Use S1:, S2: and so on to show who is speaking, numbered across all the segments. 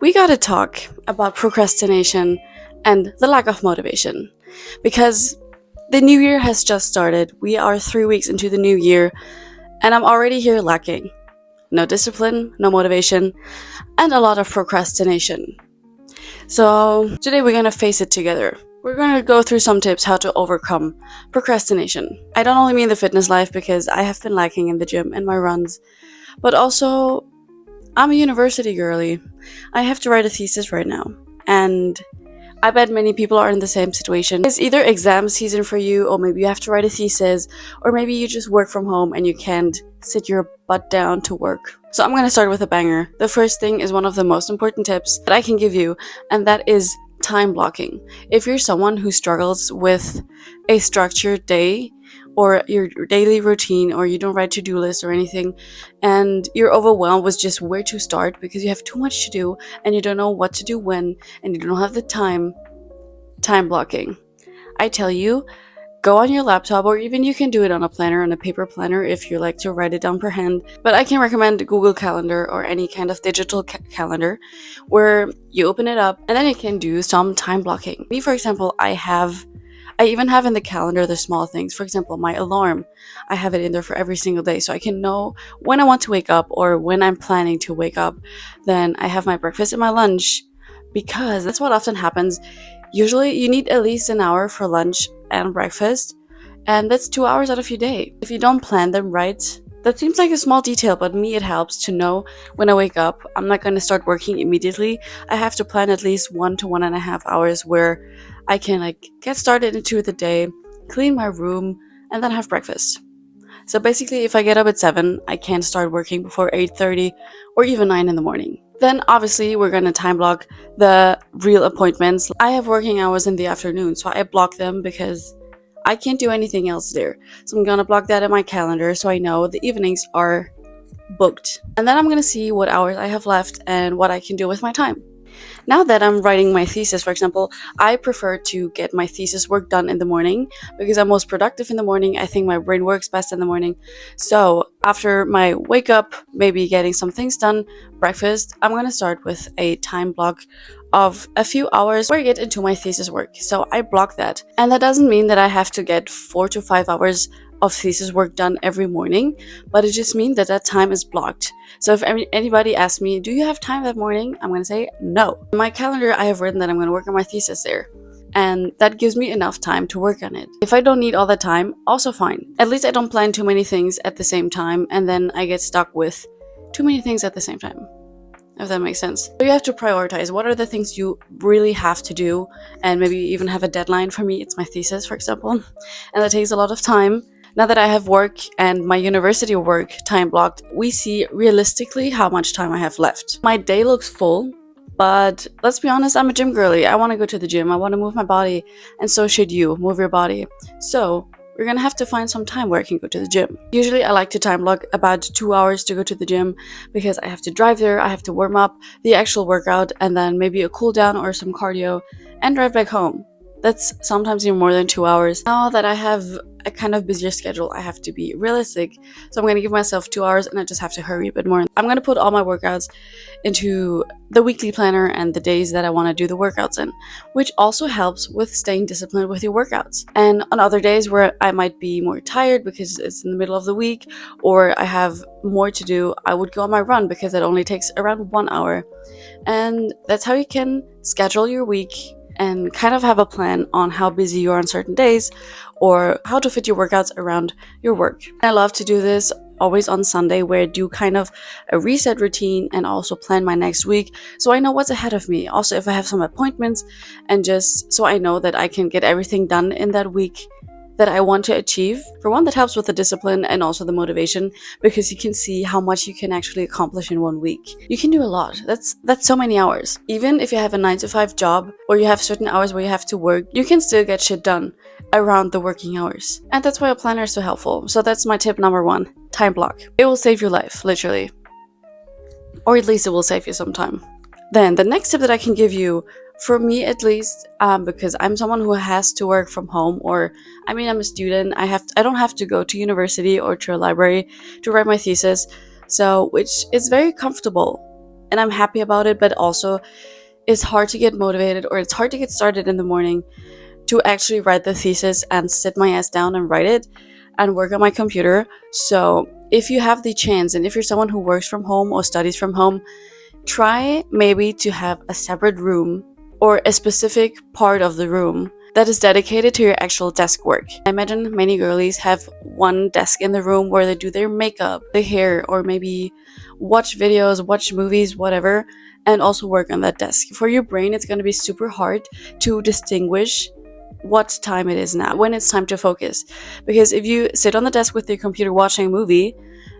S1: we gotta talk about procrastination and the lack of motivation. Because the new year has just started. We are 3 weeks into the new year, and I'm already here lacking. No discipline, no motivation, and a lot of procrastination. So, today we're gonna face it together. We're gonna go through some tips how to overcome procrastination. I don't only mean the fitness life because I have been lacking in the gym and my runs, but also I'm a university girly. I have to write a thesis right now, and I bet many people are in the same situation. It's either exam season for you, or maybe you have to write a thesis, or maybe you just work from home and you can't sit your butt down to work. So I'm gonna start with a banger. The first thing is one of the most important tips that I can give you, and that is time blocking. If you're someone who struggles with a structured day, or your daily routine, or you don't write to-do lists or anything, and you're overwhelmed with just where to start because you have too much to do and you don't know what to do when, and you don't have the time blocking. I tell you, go on your laptop, or even you can do it on a planner, on a paper planner if you like to write it down per hand. But I can recommend Google Calendar or any kind of digital calendar where you open it up and then you can do some time blocking. Me, for example, I even have in the calendar the small things. For example, my alarm. I have it in there for every single day so I can know when I want to wake up or when I'm planning to wake up. Then I have my breakfast and my lunch, because that's what often happens. Usually you need at least an hour for lunch and breakfast, and that's 2 hours out of your day. If you don't plan them right, that seems like a small detail, but me, it helps to know when I wake up, I'm not going to start working immediately. I have to plan at least 1 to 1.5 hours where I can get started into the day, clean my room, and then have breakfast. So basically, if I get up at 7, I can't start working before 8:30 or even 9 in the morning. Then obviously we're going to time block the real appointments. I have working hours in the afternoon, so I block them because I can't do anything else there. So I'm going to block that in my calendar so I know the evenings are booked. And then I'm going to see what hours I have left and what I can do with my time. Now that I'm writing my thesis, for example, I prefer to get my thesis work done in the morning because I'm most productive in the morning. I think my brain works best in the morning. So after my wake up, maybe getting some things done, breakfast, I'm going to start with a time block of a few hours where I get into my thesis work. So I block that. And that doesn't mean that I have to get 4 to 5 hours of thesis work done every morning, but it just means that that time is blocked. So if anybody asks me, do you have time that morning? I'm going to say no. In my calendar, I have written that I'm going to work on my thesis there, and that gives me enough time to work on it. If I don't need all that time, also fine. At least I don't plan too many things at the same time, and then I get stuck with too many things at the same time, if that makes sense. So you have to prioritize what are the things you really have to do, and maybe you even have a deadline. For me, it's my thesis, for example, and that takes a lot of time. Now that I have work and my university work time blocked, we see realistically how much time I have left. My day looks full, but let's be honest, I'm a gym girly. I want to go to the gym. I want to move my body, and so should you. Move your body. So we're gonna have to find some time where I can go to the gym. Usually I like to time block about 2 hours to go to the gym because I have to drive there, I have to warm up the actual workout, and then maybe a cool down or some cardio, and drive back home. That's sometimes even more than 2 hours. Now that I have a kind of busier schedule, I have to be realistic. So I'm going to give myself 2 hours, and I just have to hurry a bit more. I'm going to put all my workouts into the weekly planner and the days that I want to do the workouts in, which also helps with staying disciplined with your workouts. And on other days where I might be more tired because it's in the middle of the week, or I have more to do, I would go on my run because it only takes around 1 hour. And that's how you can schedule your week and kind of have a plan on how busy you are on certain days, or how to fit your workouts around your work. I love to do this always on Sunday, where I do kind of a reset routine and also plan my next week so I know what's ahead of me. Also, if I have some appointments, and just so I know that I can get everything done in that week that I want to achieve. For one, that helps with the discipline and also the motivation, because you can see how much you can actually accomplish in 1 week. You can do a lot. That's so many hours. Even if you have a 9 to 5 job, or you have certain hours where you have to work, you can still get shit done around the working hours. And that's why a planner is so helpful. So that's my tip number 1, time block. It will save your life, literally. Or at least it will save you some time. Then the next tip that I can give you, for me at least, because I'm someone who has to work from home, or I'm a student. I don't have to go to university or to a library to write my thesis, so which is very comfortable. and I'm happy about it, but also it's hard to get motivated, or it's hard to get started in the morning to actually write the thesis and sit my ass down and write it and work on my computer. So if you have the chance, and if you're someone who works from home or studies from home, try maybe to have a separate room or a specific part of the room that is dedicated to your actual desk work. I imagine many girlies have one desk in the room where they do their makeup, their hair, or maybe watch videos, watch movies, whatever, and also work on that desk. For your brain, it's going to be super hard to distinguish what time it is now, when it's time to focus. Because if you sit on the desk with your computer watching a movie,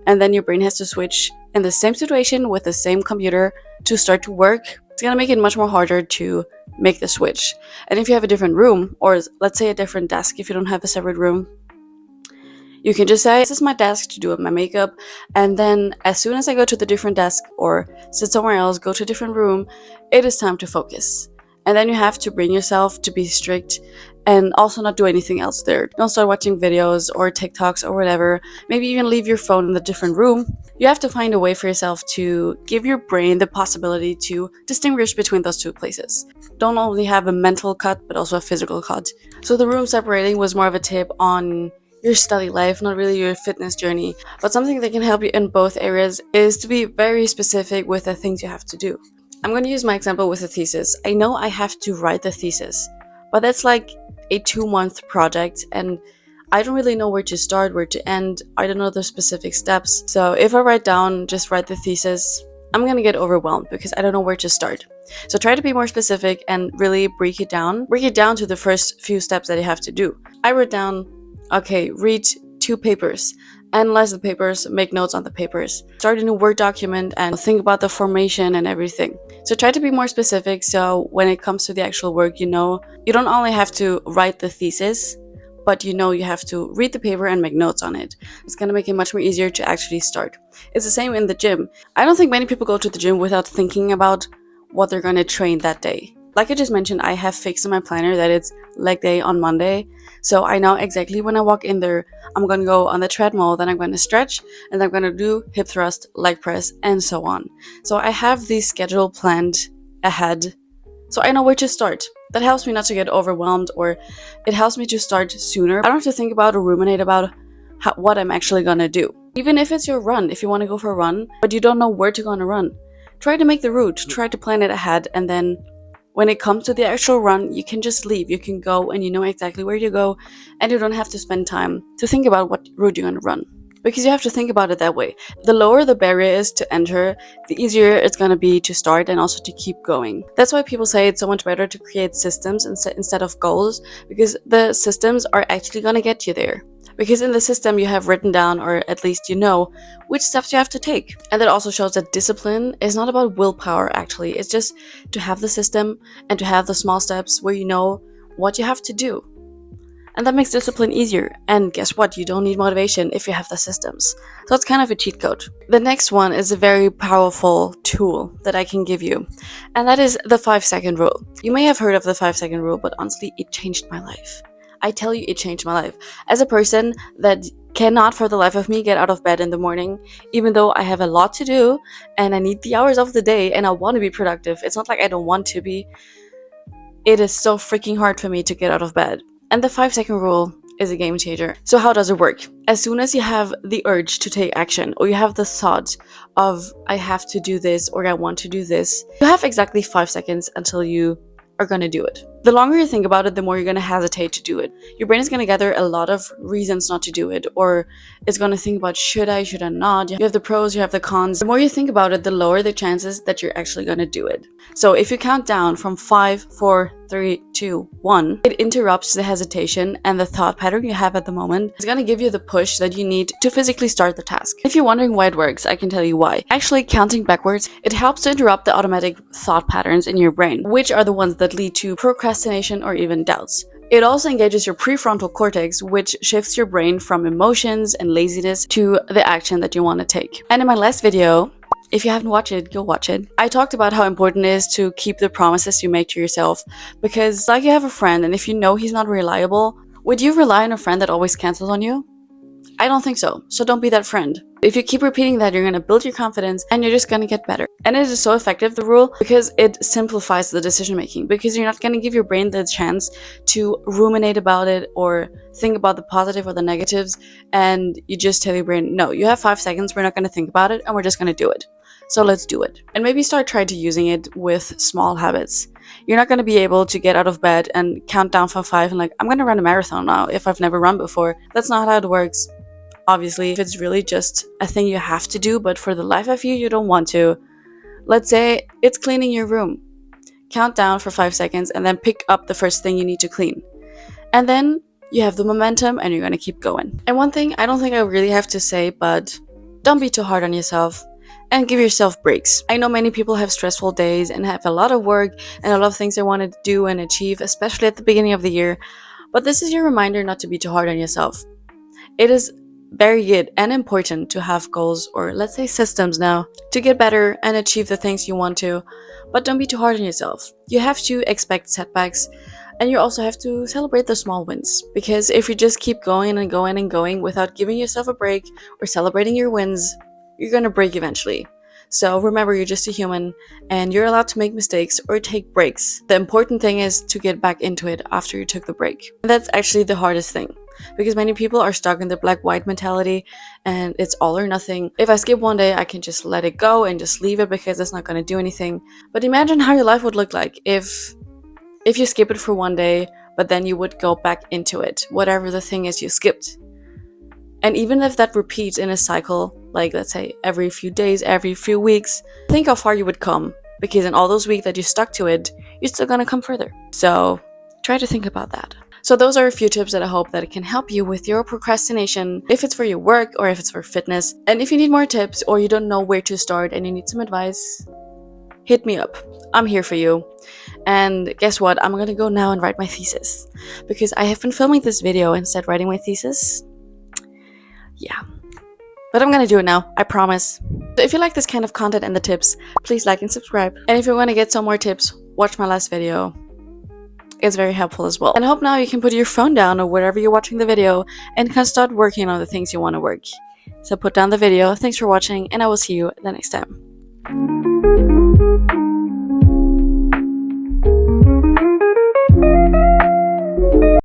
S1: and then your brain has to switch in the same situation with the same computer to start to work, it's going to make it much more harder to make the switch. And if you have a different room, or let's say a different desk, if you don't have a separate room, you can just say, this is my desk to do my makeup, and then as soon as I go to the different desk or sit somewhere else, go to a different room, it is time to focus. And then you have to bring yourself to be strict and also not do anything else there. Don't start watching videos or TikToks or whatever. Maybe even leave your phone in a different room. You have to find a way for yourself to give your brain the possibility to distinguish between those two places. Don't only have a mental cut, but also a physical cut. So the room separating was more of a tip on your study life, not really your fitness journey. But something that can help you in both areas is to be very specific with the things you have to do. I'm going to use my example with a thesis. I know I have to write the thesis, but that's like a 2-month project, and I don't really know where to start, where to end. I don't know the specific steps. So if I write the thesis, I'm going to get overwhelmed because I don't know where to start. So try to be more specific and really break it down to the first few steps that you have to do. I wrote down, okay, read 2 papers, analyze the papers, make notes on the papers, start a new Word document, and think about the formation and everything. So try to be more specific, so when it comes to the actual work, you know, you don't only have to write the thesis, but you know you have to read the paper and make notes on it. It's going to make it much more easier to actually start. It's the same in the gym. I don't think many people go to the gym without thinking about what they're going to train that day. Like I just mentioned, I have fixed in my planner that it's leg day on Monday. So I know exactly when I walk in there, I'm going to go on the treadmill, then I'm going to stretch, and then I'm going to do hip thrust, leg press, and so on. So I have the schedule planned ahead, so I know where to start. That helps me not to get overwhelmed, or it helps me to start sooner. I don't have to think about or ruminate about what I'm actually going to do. Even if it's your run, if you want to go for a run, but you don't know where to go on a run, try to make the route, try to plan it ahead, and then when it comes to the actual run, you can just leave. You can go and you know exactly where you go, and you don't have to spend time to think about what route you're going to run. Because you have to think about it that way. The lower the barrier is to enter, the easier it's going to be to start and also to keep going. That's why people say it's so much better to create systems instead of goals, because the systems are actually going to get you there. Because in the system you have written down, or at least you know, which steps you have to take. And that also shows that discipline is not about willpower, actually. It's just to have the system and to have the small steps where you know what you have to do. And that makes discipline easier. And guess what? You don't need motivation if you have the systems. So it's kind of a cheat code. The next one is a very powerful tool that I can give you. And that is the 5-second rule. You may have heard of the 5-second rule, but honestly, it changed my life. I tell you, it changed my life. As a person that cannot for the life of me get out of bed in the morning, even though I have a lot to do and I need the hours of the day and I want to be productive. It's not like I don't want to be. It is so freaking hard for me to get out of bed. And the 5-second rule is a game changer. So how does it work? As soon as you have the urge to take action, or you have the thought of, I have to do this, or I want to do this, you have exactly 5 seconds until you are going to do it. The longer you think about it, the more you're going to hesitate to do it. Your brain is going to gather a lot of reasons not to do it, or it's going to think about, should I not? You have the pros, you have the cons. The more you think about it, the lower the chances that you're actually going to do it. So if you count down from 5, 4, 3, 2, 1, it interrupts the hesitation and the thought pattern you have at the moment. It's going to give you the push that you need to physically start the task. If you're wondering why it works, I can tell you why. Actually, counting backwards, it helps to interrupt the automatic thought patterns in your brain, which are the ones that lead to procrastination or even doubts. It also engages your prefrontal cortex, which shifts your brain from emotions and laziness to the action that you want to take. And in my last video, if you haven't watched it, go watch it. I talked about how important it is to keep the promises you make to yourself, because like you have a friend, and if you know he's not reliable, would you rely on a friend that always cancels on you? I don't think so. So don't be that friend. If you keep repeating that, you're going to build your confidence and you're just going to get better. And it is so effective, the rule, because it simplifies the decision making, because you're not going to give your brain the chance to ruminate about it or think about the positive or the negatives, and you just tell your brain, no, you have 5 seconds, we're not going to think about it and we're just going to do it. So let's do it. And maybe start trying to using it with small habits. You're not going to be able to get out of bed and count down from 5 and like, I'm going to run a marathon now if I've never run before. That's not how it works. Obviously, if it's really just a thing you have to do, but for the life of you, you don't want to. Let's say it's cleaning your room. Count down for 5 seconds and then pick up the first thing you need to clean. And then you have the momentum and you're going to keep going. And one thing I don't think I really have to say, but don't be too hard on yourself. And give yourself breaks. I know many people have stressful days and have a lot of work and a lot of things they want to do and achieve, especially at the beginning of the year. But this is your reminder not to be too hard on yourself. It is very good and important to have goals, or let's say systems now, to get better and achieve the things you want to. But don't be too hard on yourself. You have to expect setbacks, and you also have to celebrate the small wins. Because if you just keep going and going and going without giving yourself a break or celebrating your wins, you're going to break eventually. So remember, you're just a human and you're allowed to make mistakes or take breaks. The important thing is to get back into it after you took the break. And that's actually the hardest thing, because many people are stuck in the black-white mentality and it's all or nothing. If I skip one day, I can just let it go and just leave it because it's not going to do anything. But imagine how your life would look like if you skip it for one day, but then you would go back into it, whatever the thing is you skipped. And even if that repeats in a cycle, like let's say every few days, every few weeks, think how far you would come. Because in all those weeks that you stuck to it, you're still gonna come further. So try to think about that. So those are a few tips that I hope that it can help you with your procrastination, if it's for your work or if it's for fitness. And if you need more tips or you don't know where to start and you need some advice, hit me up. I'm here for you. And guess what? I'm gonna go now and write my thesis. Because I have been filming this video instead of writing my thesis. Yeah, but I'm gonna do it now, I promise. So if you like this kind of content and the tips, please like and subscribe. And if you want to get some more tips, watch my last video. It's very helpful as well. And I hope now you can put your phone down or wherever you're watching the video and can start working on the things you want to work. So put down the video. Thanks for watching, and I will see you the next time.